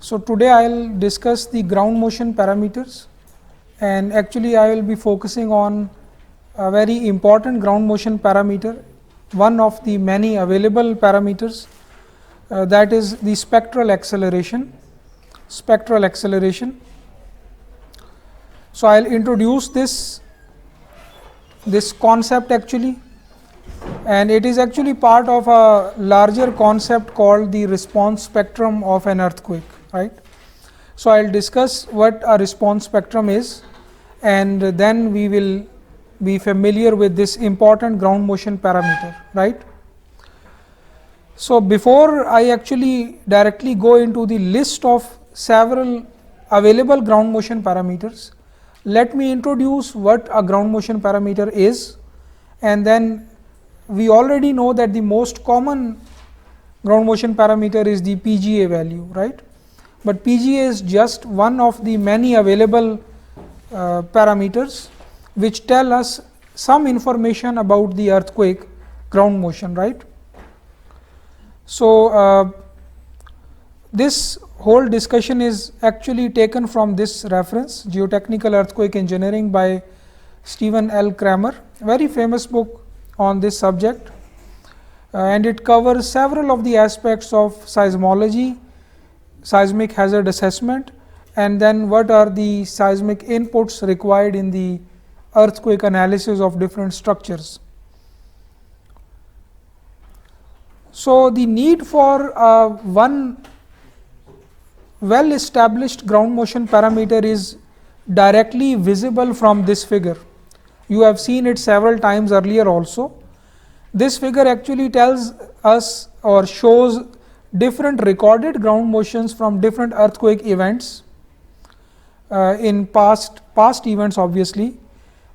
So today I will discuss the ground motion parameters, and actually I will be focusing on a very important ground motion parameter, one of the many available parameters, that is the spectral acceleration. Spectral acceleration. So I will introduce this concept actually, and it is actually part of a larger concept called the response spectrum of an earthquake, right. So I will discuss what a response spectrum is, and then we will be familiar with this important ground motion parameter, right. So before I actually directly go into the list of several available ground motion parameters, let me introduce what a ground motion parameter is, and then we already know that the most common ground motion parameter is the PGA value, right. But PGA is just one of the many available parameters which tell us some information about the earthquake ground motion, right. So this whole discussion is actually taken from this reference, Geotechnical Earthquake Engineering by Stephen L. Kramer, very famous book on this subject, and it covers several of the aspects of seismology, seismic hazard assessment, and then what are the seismic inputs required in the earthquake analysis of different structures. So the need for one well established ground motion parameter is directly visible from this figure. You have seen it several times earlier also. This figure actually tells us or shows different recorded ground motions from different earthquake events in past events, obviously,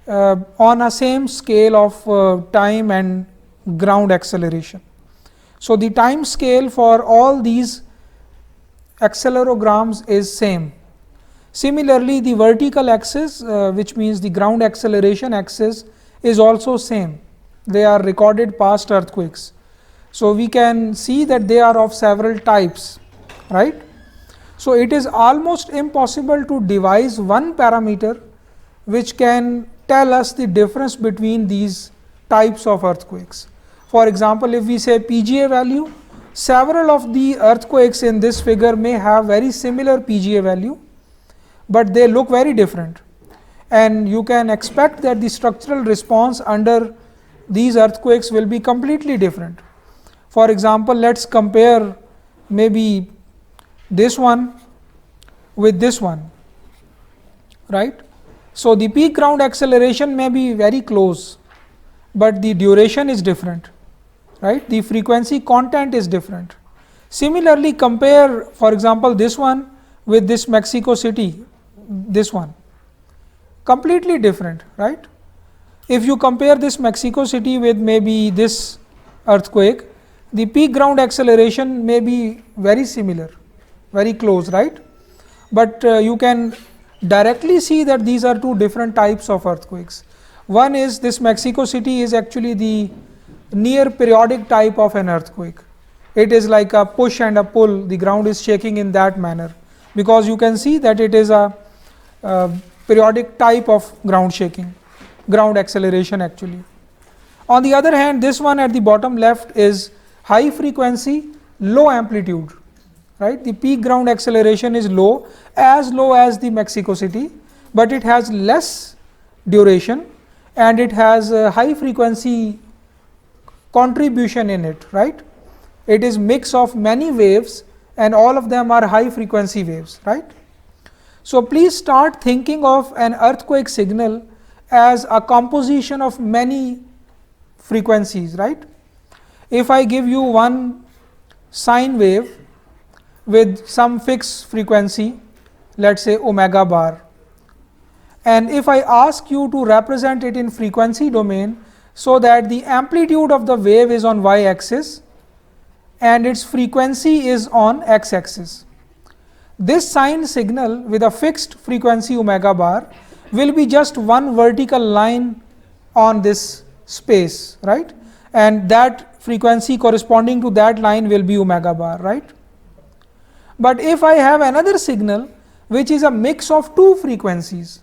on a same scale of time and ground acceleration. So the time scale for all these accelerograms is same. Similarly, the vertical axis, which means the ground acceleration axis, is also same. They are recorded past earthquakes. So we can see that they are of several types, right. So it is almost impossible to devise one parameter which can tell us the difference between these types of earthquakes. For example, if we say PGA value, several of the earthquakes in this figure may have very similar PGA value, but they look very different, and you can expect that the structural response under these earthquakes will be completely different. For example, let us compare maybe this one with this one, right. So the peak ground acceleration may be very close, but the duration is different, right. The frequency content is different. Similarly, compare, for example, this one with this Mexico City, this one, completely different, right. If you compare this Mexico City with maybe this earthquake, the peak ground acceleration may be very similar, very close, right. But you can directly see that these are two different types of earthquakes. One is this Mexico City is actually the near periodic type of an earthquake. It is like a push and a pull, the ground is shaking in that manner, because you can see that it is a periodic type of ground shaking, ground acceleration actually. On the other hand, this one at the bottom left is high frequency, low amplitude, right. The peak ground acceleration is low as the Mexico City, but it has less duration and it has a high frequency contribution in it, right. It is mix of many waves and all of them are high frequency waves, right. So please start thinking of an earthquake signal as a composition of many frequencies, right. If I give you one sine wave with some fixed frequency, let us say omega bar, and if I ask you to represent it in frequency domain so that the amplitude of the wave is on y axis and its frequency is on x axis, this sine signal with a fixed frequency omega bar will be just one vertical line on this space, right, and that frequency corresponding to that line will be omega bar, right. But if I have another signal which is a mix of two frequencies,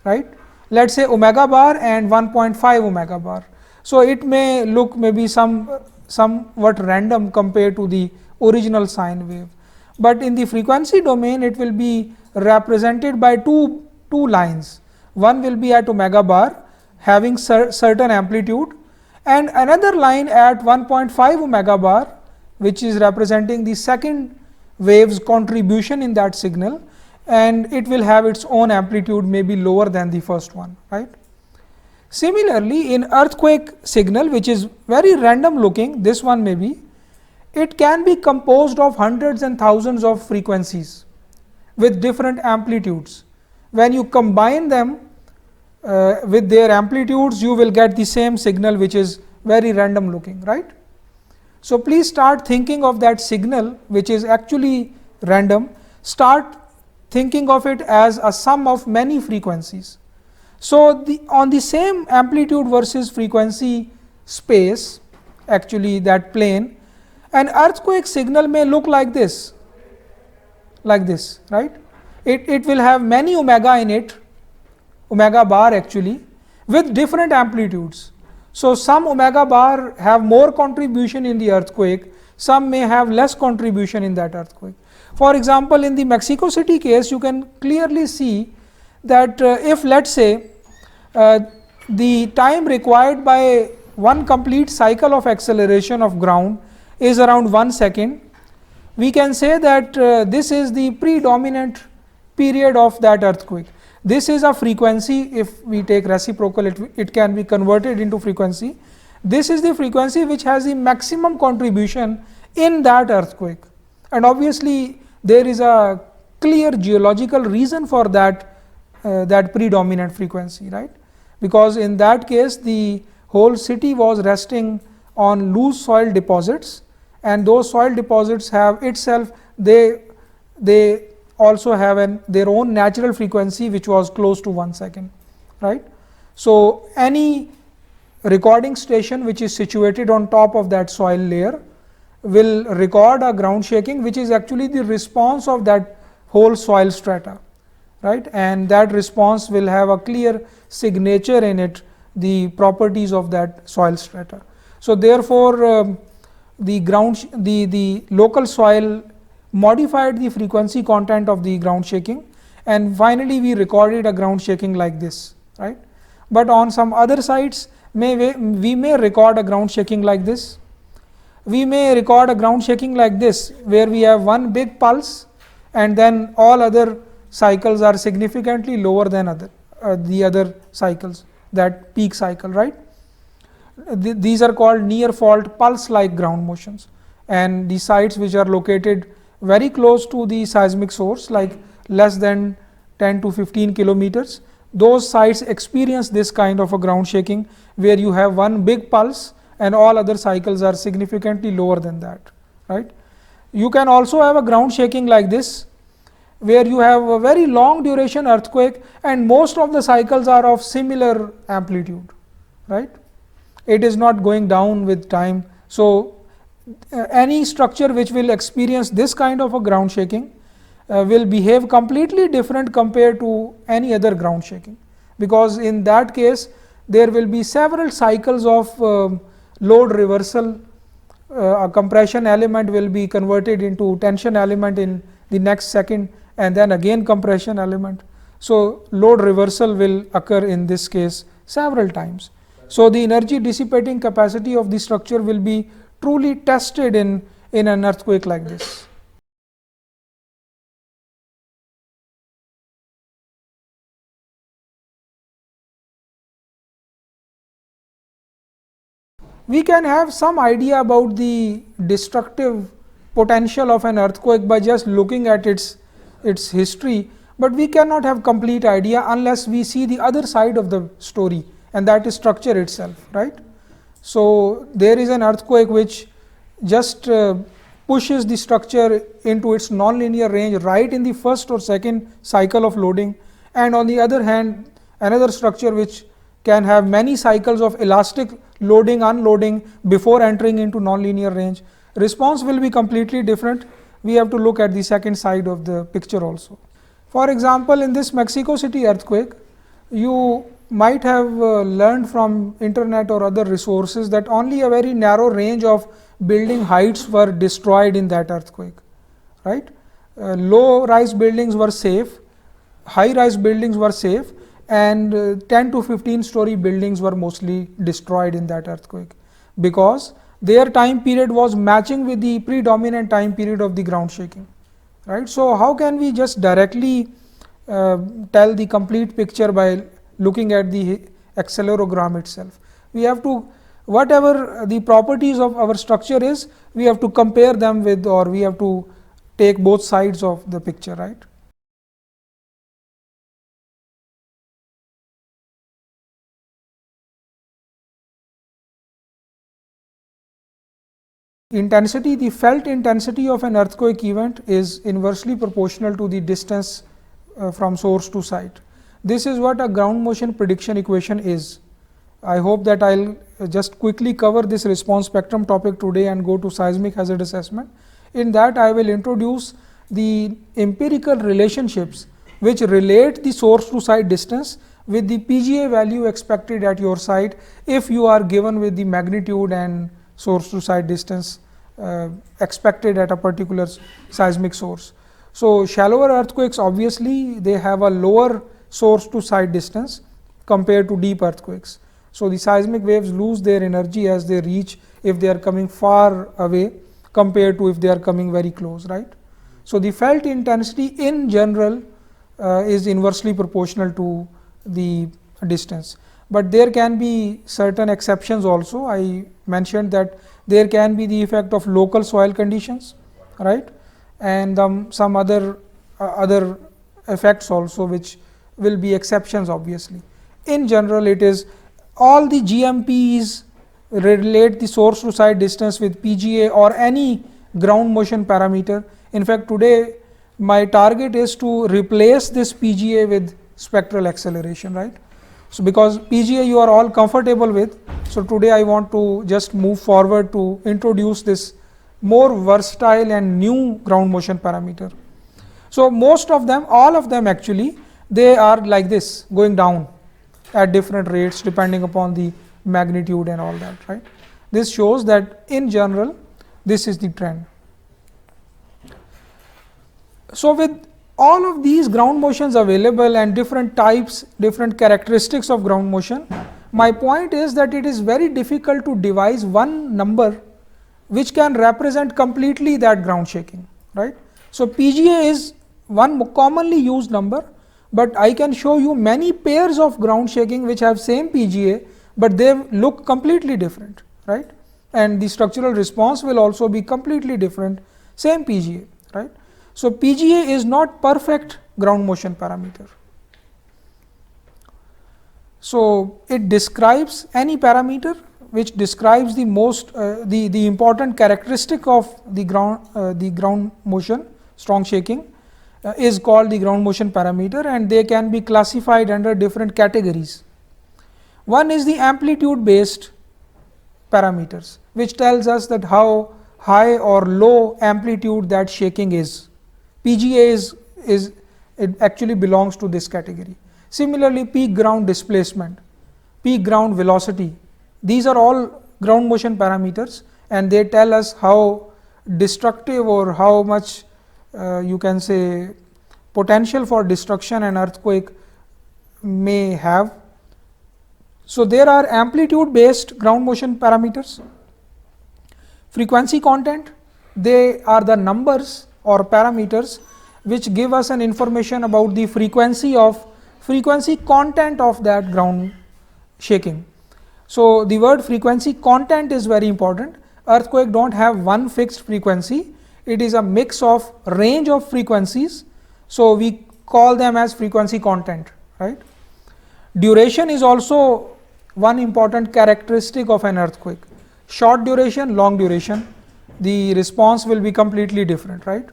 right, let us say omega bar and 1.5 omega bar. So, it may look maybe somewhat random compared to the original sine wave, but in the frequency domain it will be represented by two lines. One will be at omega bar having certain amplitude, and another line at 1.5 omega bar which is representing the second wave's contribution in that signal, and it will have its own amplitude maybe lower than the first one, right. Similarly, in earthquake signal, which is very random looking, this one may be, it can be composed of hundreds and thousands of frequencies with different amplitudes. When you combine them with their amplitudes, you will get the same signal which is very random looking, right. So, please start thinking of that signal which is actually random, start thinking of it as a sum of many frequencies. So, on the same amplitude versus frequency space, actually that plane, an earthquake signal may look like this, right. It will have many omega in it, omega bar actually, with different amplitudes. So, some omega bar have more contribution in the earthquake, some may have less contribution in that earthquake. For example, in the Mexico City case, you can clearly see that if let us say the time required by one complete cycle of acceleration of ground is around 1 second, we can say that this is the predominant period of that earthquake. This is a frequency, if we take reciprocal, it can be converted into frequency. This is the frequency which has the maximum contribution in that earthquake, and obviously there is a clear geological reason for that predominant frequency, right, because in that case the whole city was resting on loose soil deposits, and those soil deposits have itself, they also have their own natural frequency which was close to 1 second, right. So, any recording station which is situated on top of that soil layer will record a ground shaking which is actually the response of that whole soil strata, right, and that response will have a clear signature in it, the properties of that soil strata. So, therefore, the local soil modified the frequency content of the ground shaking, and finally we recorded a ground shaking like this, right. But on some other sites we may record a ground shaking like this. We may record a ground shaking like this, where we have one big pulse and then all other cycles are significantly lower than the other cycles, that peak cycle, right. These are called near fault pulse like ground motions, and the sites which are located very close to the seismic source, like less than 10 to 15 kilometers, those sites experience this kind of a ground shaking, where you have one big pulse and all other cycles are significantly lower than that, right. You can also have a ground shaking like this, where you have a very long duration earthquake and most of the cycles are of similar amplitude, right. It is not going down with time. So, any structure which will experience this kind of a ground shaking will behave completely different compared to any other ground shaking, because in that case there will be several cycles of load reversal. A compression element will be converted into tension element in the next second, and then again compression element. So, load reversal will occur in this case several times. So, the energy dissipating capacity of the structure will be truly tested in an earthquake like this. We can have some idea about the destructive potential of an earthquake by just looking at its history, but we cannot have complete idea unless we see the other side of the story, and that is structure itself, right. So, there is an earthquake which just pushes the structure into its nonlinear range right in the first or second cycle of loading, and on the other hand another structure which can have many cycles of elastic loading unloading before entering into nonlinear range. Response will be completely different. we have to look at the second side of the picture also. For example, in this Mexico City earthquake, you might have learned from internet or other resources that only a very narrow range of building heights were destroyed in that earthquake, right. Low rise buildings were safe, high rise buildings were safe, and 10 to 15 story buildings were mostly destroyed in that earthquake, because their time period was matching with the predominant time period of the ground shaking, right. So, how can we just directly tell the complete picture by looking at the accelerogram itself? We have to, whatever the properties of our structure is, we have to compare them with, or we have to take both sides of the picture, right. Intensity, the felt intensity of an earthquake event is inversely proportional to the distance from source to site. This is what a ground motion prediction equation is. I hope that I will just quickly cover this response spectrum topic today and go to seismic hazard assessment. In that, I will introduce the empirical relationships which relate the source to site distance with the PGA value expected at your site if you are given with the magnitude and source to site distance expected at a particular seismic source. So, shallower earthquakes, obviously they have a lower source to site distance compared to deep earthquakes. So, the seismic waves lose their energy as they reach, if they are coming far away compared to if they are coming very close, right. So, the felt intensity in general is inversely proportional to the distance, but there can be certain exceptions also. I mentioned that there can be the effect of local soil conditions, right, and some other effects also, which will be exceptions obviously. In general, it is all the GMPs relate the source to site distance with PGA or any ground motion parameter. In fact, today my target is to replace this PGA with spectral acceleration, right. So, because PGA you are all comfortable with, so today I want to just move forward to introduce this more versatile and new ground motion parameter. So, most of them, all of them actually, they are like this, going down at different rates depending upon the magnitude and all that, right. This shows that in general this is the trend. So, with all of these ground motions available and different types, different characteristics of ground motion, my point is that it is very difficult to devise one number which can represent completely that ground shaking, right. So, PGA is one commonly used number, but I can show you many pairs of ground shaking which have same PGA, but they look completely different, right, and the structural response will also be completely different, same PGA, right. So, PGA is not perfect ground motion parameter. So, it describes any parameter which describes the most the important characteristic of the ground motion strong shaking is called the ground motion parameter, and they can be classified under different categories. One is the amplitude based parameters, which tells us that how high or low amplitude that shaking is. PGA is it actually belongs to this category. Similarly, peak ground displacement, peak ground velocity, these are all ground motion parameters, and they tell us how destructive or how much you can say potential for destruction an earthquake may have. So, there are amplitude based ground motion parameters. Frequency content, they are the numbers or parameters which give us an information about the frequency content of that ground shaking. So, the word frequency content is very important. Earthquake don't have one fixed frequency, it is a mix of range of frequencies. So, we call them as frequency content, right. Duration is also one important characteristic of an earthquake. Short duration, long duration, the response will be completely different, right.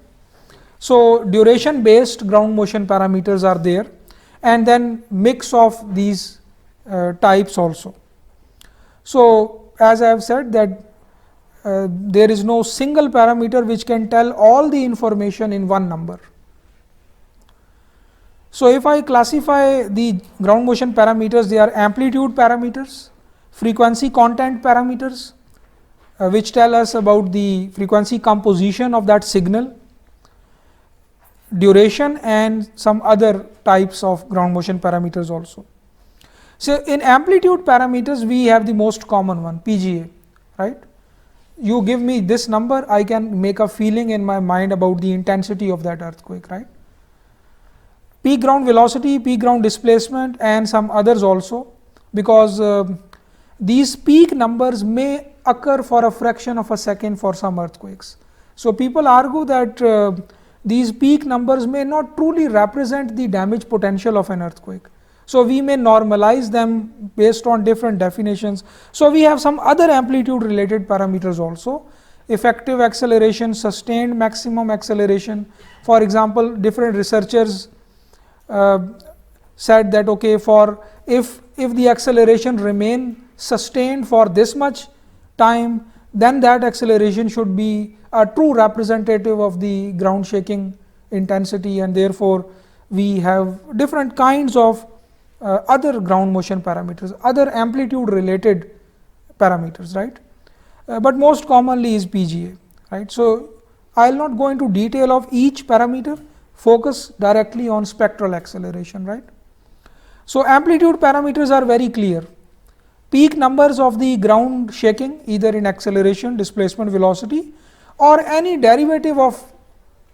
So, duration based ground motion parameters are there, and then mix of these types also. So, as I have said that there is no single parameter which can tell all the information in one number. So, if I classify the ground motion parameters, they are amplitude parameters, frequency content parameters, which tell us about the frequency composition of that signal, duration, and some other types of ground motion parameters also. So, in amplitude parameters, we have the most common one, PGA, right. You give me this number, I can make a feeling in my mind about the intensity of that earthquake, right. Peak ground velocity, peak ground displacement, and some others also, because these peak numbers may occur for a fraction of a second for some earthquakes. So, people argue that these peak numbers may not truly represent the damage potential of an earthquake. So, we may normalize them based on different definitions. So, we have some other amplitude related parameters also, effective acceleration, sustained maximum acceleration. For example, different researchers said that okay, for if the acceleration remain sustained for this much time, then that acceleration should be a true representative of the ground shaking intensity, and therefore we have different kinds of other ground motion parameters, other amplitude related parameters, right. But most commonly is PGA, right. So, I will not go into detail of each parameter, focus directly on spectral acceleration, right. So, amplitude parameters are very clear. Peak numbers of the ground shaking, either in acceleration, displacement, velocity, or any derivative of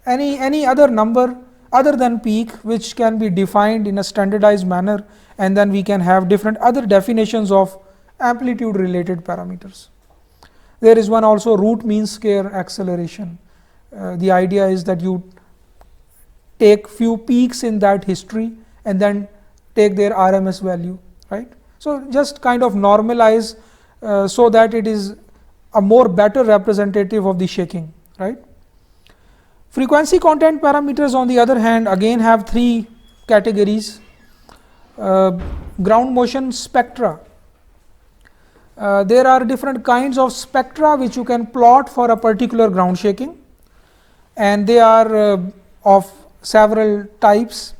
any other number other than peak, which can be defined in a standardized manner, and then we can have different other definitions of amplitude related parameters. There is one also, root mean square acceleration. The idea is that you take few peaks in that history and then take their RMS value, right. So, just kind of normalize so that it is a more better representative of the shaking, right. Frequency content parameters, on the other hand, again have three categories. Ground motion spectra. There are different kinds of spectra which you can plot for a particular ground shaking, and they are of several types.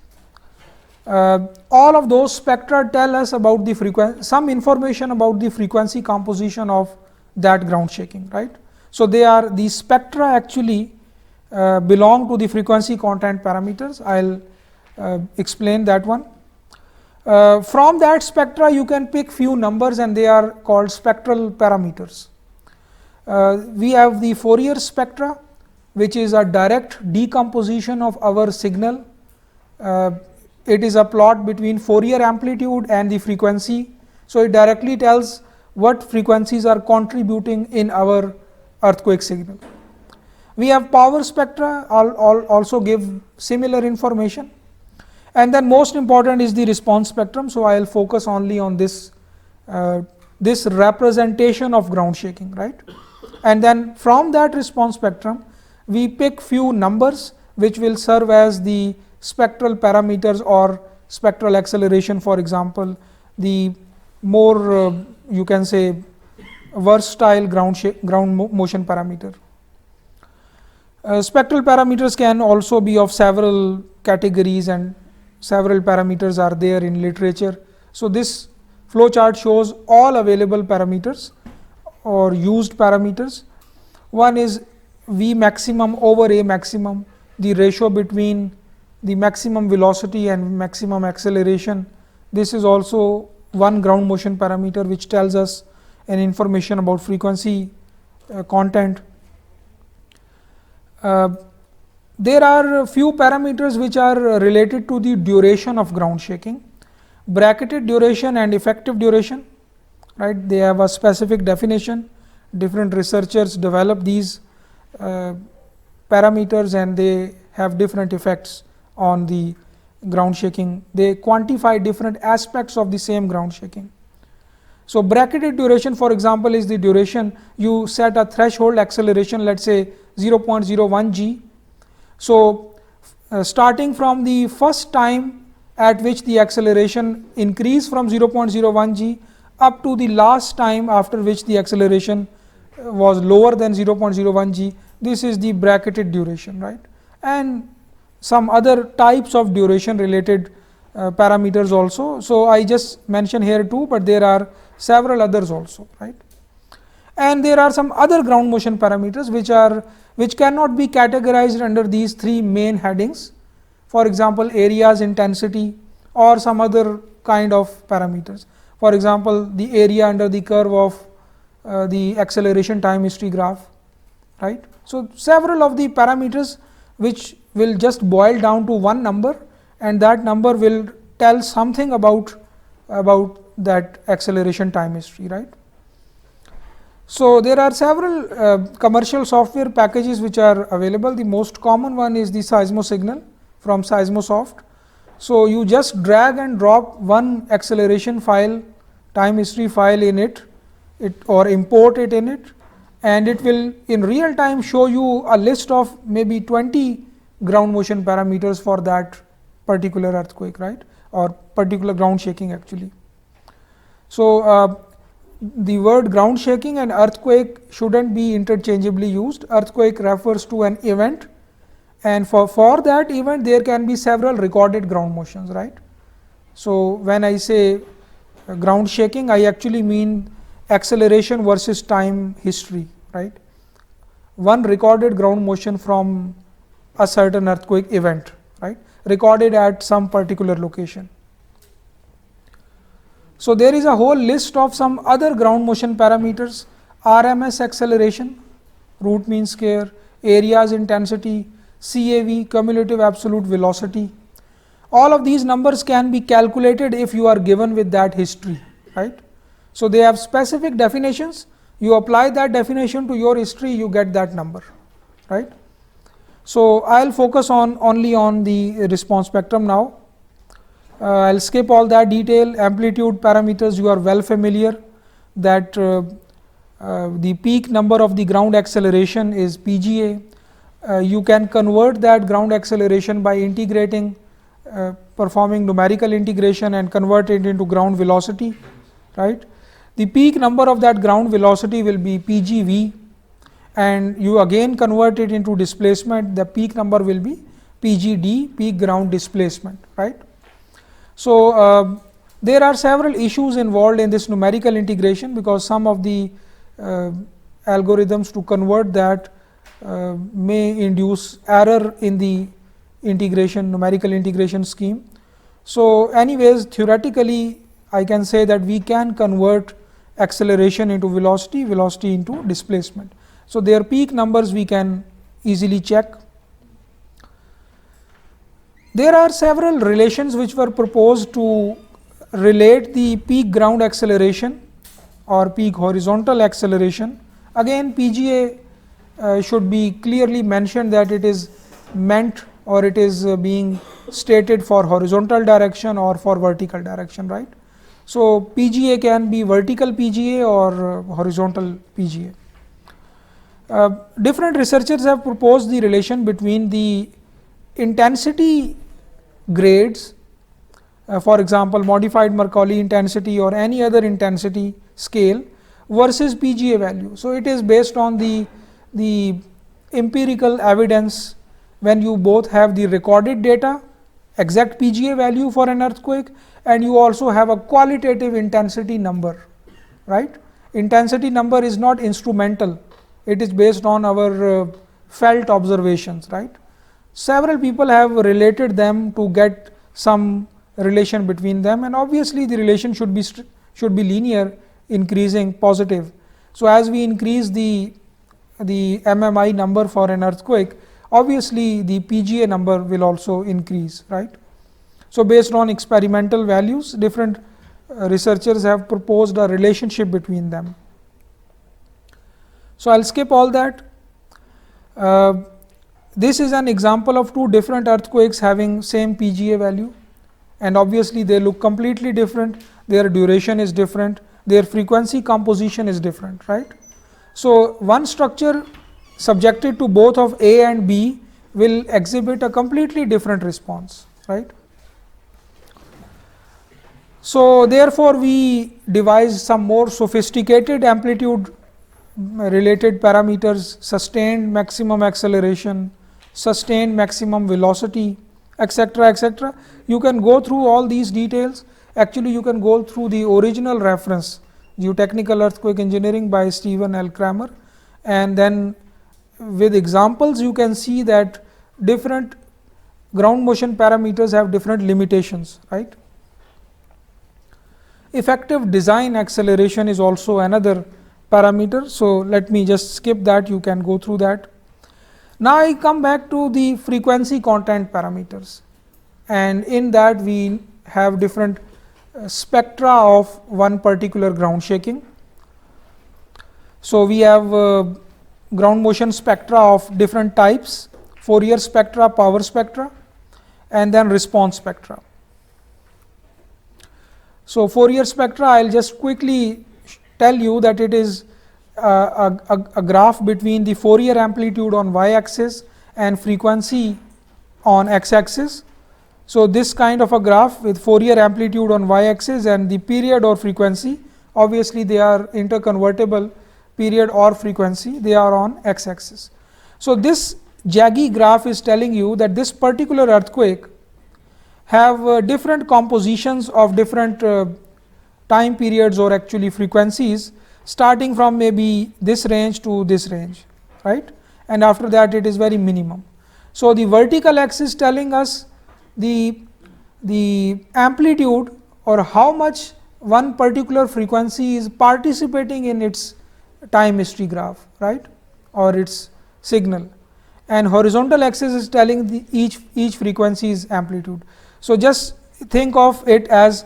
All of those spectra tell us about the frequency, some information about the frequency composition of that ground shaking, right. So, they are the spectra actually belong to the frequency content parameters. I will explain that one. From that spectra you can pick few numbers and they are called spectral parameters. We have the Fourier spectra, which is a direct decomposition of our signal. It is a plot between Fourier amplitude and the frequency. So, it directly tells what frequencies are contributing in our earthquake signal. We have power spectra, also give similar information, and then most important is the response spectrum. So, I will focus only on this this representation of ground shaking, right. And then from that response spectrum we pick few numbers which will serve as the spectral parameters or spectral acceleration. For example, the more you can say versatile ground motion parameter. Spectral parameters can also be of several categories, and several parameters are there in literature. So, this flow chart shows all available parameters or used parameters. One is V maximum over A maximum, the ratio between the maximum velocity and maximum acceleration. This is also one ground motion parameter which tells us an information about frequency content. There are a few parameters which are related to the duration of ground shaking, bracketed duration and effective duration, right. They have a specific definition. Different researchers develop these parameters and they have different effects on the ground shaking. They quantify different aspects of the same ground shaking. So, bracketed duration, for example, is the duration you set a threshold acceleration, let us say 0.01 g. So, starting from the first time at which the acceleration increased from 0.01 g up to the last time after which the acceleration was lower than 0.01 g, this is the bracketed duration, right, and some other types of duration related parameters also. So, I just mention here 2, but there are several others also, right. And there are some other ground motion parameters which cannot be categorized under these 3 main headings. For example, areas, intensity, or some other kind of parameters. For example, the area under the curve of the acceleration time history graph, right. So, several of the parameters which will just boil down to one number, and that number will tell something about that acceleration time history, right. So, there are several commercial software packages which are available. The most common one is the Seismosignal from Seismosoft. So, you just drag and drop one acceleration file, time history file in it or import it in it, and it will in real time show you a list of maybe 20 ground motion parameters for that particular earthquake, right, or particular ground shaking actually. So, the word ground shaking and earthquake shouldn't be interchangeably used. Earthquake refers to an event, and for that event there can be several recorded ground motions, right. So, when I say ground shaking, I actually mean acceleration versus time history, right, one recorded ground motion from a certain earthquake event, right, recorded at some particular location. So, there is a whole list of some other ground motion parameters: RMS acceleration, root mean square, areas intensity, CAV, cumulative absolute velocity. All of these numbers can be calculated if you are given with that history, right. So, they have specific definitions, you apply that definition to your history, you get that number, right. So, I will focus on only on the response spectrum now. I will skip all that detail. Amplitude parameters, you are well familiar that the peak number of the ground acceleration is PGA. You can convert that ground acceleration by integrating, performing numerical integration and convert it into ground velocity, right. The peak number of that ground velocity will be PGV, and you again convert it into displacement, the peak number will be PGD, peak ground displacement, right. So, there are several issues involved in this numerical integration, because some of the algorithms to convert that may induce error in the integration, numerical integration scheme. So, anyways, theoretically I can say that we can convert acceleration into velocity, velocity into displacement. So, their peak numbers we can easily check. There are several relations which were proposed to relate the peak ground acceleration or peak horizontal acceleration. Again, PGA should be clearly mentioned that it is meant, or it is being stated for horizontal direction or for vertical direction, right. So, PGA can be vertical PGA or horizontal PGA. Different researchers have proposed the relation between the intensity grades, for example, modified Mercalli intensity or any other intensity scale versus PGA value. So, it is based on the empirical evidence when you both have the recorded data, exact PGA value for an earthquake, and you also have a qualitative intensity number, right. Intensity number is not instrumental, it is based on our felt observations, right. Several people have related them to get some relation between them, and obviously the relation should be linear, increasing positive. So, as we increase the MMI number for an earthquake, obviously the PGA number will also increase, right. So, based on experimental values, different researchers have proposed a relationship between them. So, I will skip all that. This is an example of two different earthquakes having same PGA value, and obviously they look completely different, their duration is different, their frequency composition is different, right. So, one structure subjected to both of A and B will exhibit a completely different response, right. So, therefore, we devised some more sophisticated amplitude related parameters, sustained maximum acceleration, sustained maximum velocity, etc., etc. You can go through all these details. Actually, you can go through the original reference, Geotechnical Earthquake Engineering by Stephen L. Kramer, and then with examples you can see that different ground motion parameters have different limitations, right. Effective design acceleration is also another parameter. So, let me just skip that, you can go through that. Now, I come back to the frequency content parameters, and in that we have different spectra of one particular ground shaking. So, we have ground motion spectra of different types, Fourier spectra, power spectra, and then response spectra. So, Fourier spectra, I will just quickly tell you that it is a graph between the Fourier amplitude on y axis and frequency on x axis. So, this kind of a graph with Fourier amplitude on y axis and the period or frequency, obviously they are interconvertible, period or frequency, they are on x axis. So, this jaggy graph is telling you that this particular earthquake have different compositions of different time periods or actually frequencies, starting from maybe this range to this range, right, and after that it is very minimum. So, the vertical axis telling us the amplitude or how much one particular frequency is participating in its time history graph, right, or its signal, and horizontal axis is telling the each frequency's amplitude. So, just think of it as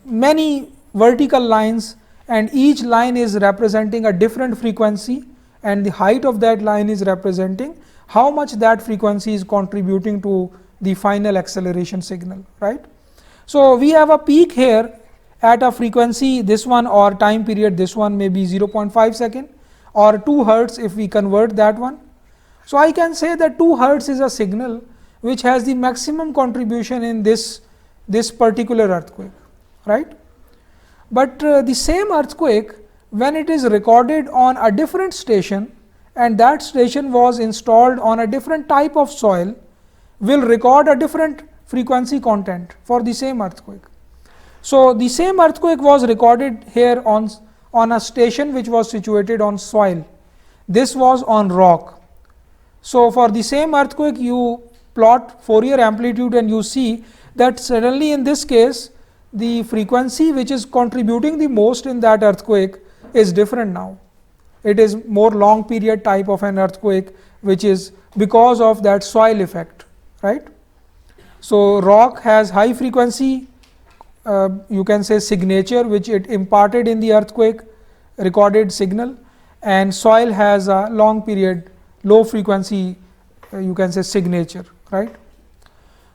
many vertical lines, and each line is representing a different frequency, and the height of that line is representing how much that frequency is contributing to the final acceleration signal, right. So, we have a peak here at a frequency this one, or time period this one may be 0.5 second or 2 hertz if we convert that one. So, I can say that 2 hertz is a signal which has the maximum contribution in this particular earthquake, right. But the same earthquake, when it is recorded on a different station and that station was installed on a different type of soil, will record a different frequency content for the same earthquake. So, the same earthquake was recorded here on a station which was situated on soil. This was on rock. So, for the same earthquake you plot Fourier amplitude and you see that suddenly in this case the frequency which is contributing the most in that earthquake is different now. It is more long period type of an earthquake, which is because of that soil effect, right. So, rock has high frequency, you can say signature, which it imparted in the earthquake recorded signal, and soil has a long period low frequency, you can say signature, right.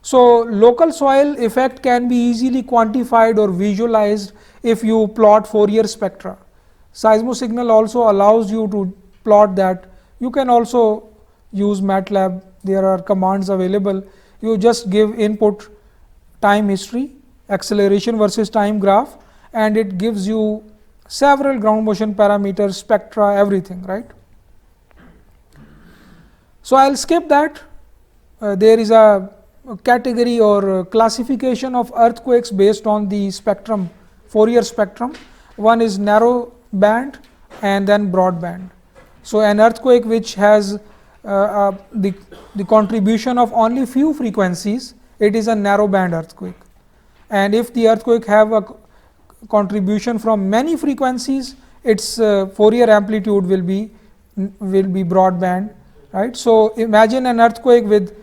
So, local soil effect can be easily quantified or visualized if you plot Fourier spectra. Seismosignal also allows you to plot that. You can also use MATLAB, there are commands available. You just give input time history, acceleration versus time graph, and it gives you several ground motion parameters, spectra, everything, right. So, I will skip that. There is a category or classification of earthquakes based on the spectrum, Fourier spectrum. One is narrow band and then broad band. So, an earthquake which has the contribution of only few frequencies, it is a narrow band earthquake, and if the earthquake have a contribution from many frequencies, its Fourier amplitude will be broadband, right. So, imagine an earthquake with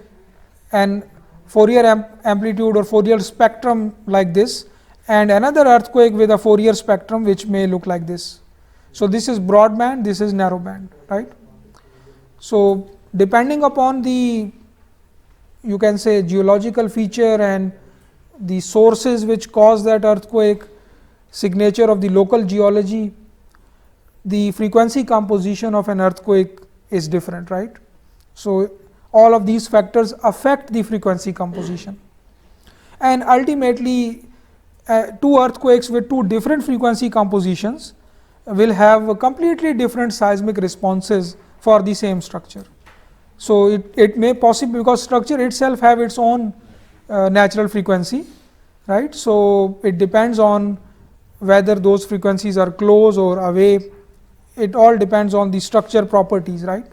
an Fourier amplitude or Fourier spectrum like this, and another earthquake with a Fourier spectrum which may look like this. So, this is broadband, this is narrow band, right. So, depending upon the, you can say, geological feature and the sources which cause that earthquake, signature of the local geology, the frequency composition of an earthquake is different, right. So, all of these factors affect the frequency composition, and ultimately two earthquakes with two different frequency compositions will have a completely different seismic responses for the same structure. So it may possibly, because structure itself have its own natural frequency, right? So it depends on whether those frequencies are close or away. It all depends on the structure properties, right?